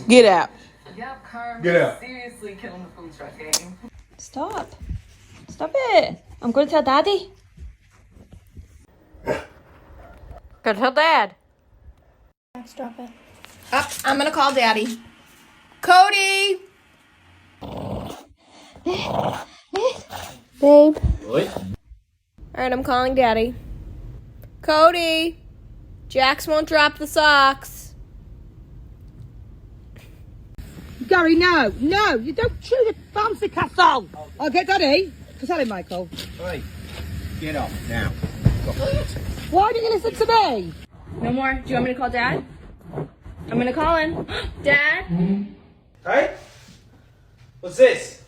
Get out. Yep, Carm. Get out. Seriously killing the food truck game. Stop. Stop it. I'm going to tell Daddy. Go tell Dad. Max, drop it. Up. I'm going to call Daddy. Cody! Babe. Oi. Alright, I'm calling Daddy. Cody! Jax won't drop the socks. Gary, no, you don't chew the fancy castle. I'll get Daddy. Tell him, Michael. Oi. Get off now. Why didn't you listen to me? No more. Do you want me to call Dad? I'm gonna call him. Dad? Hey? What's this?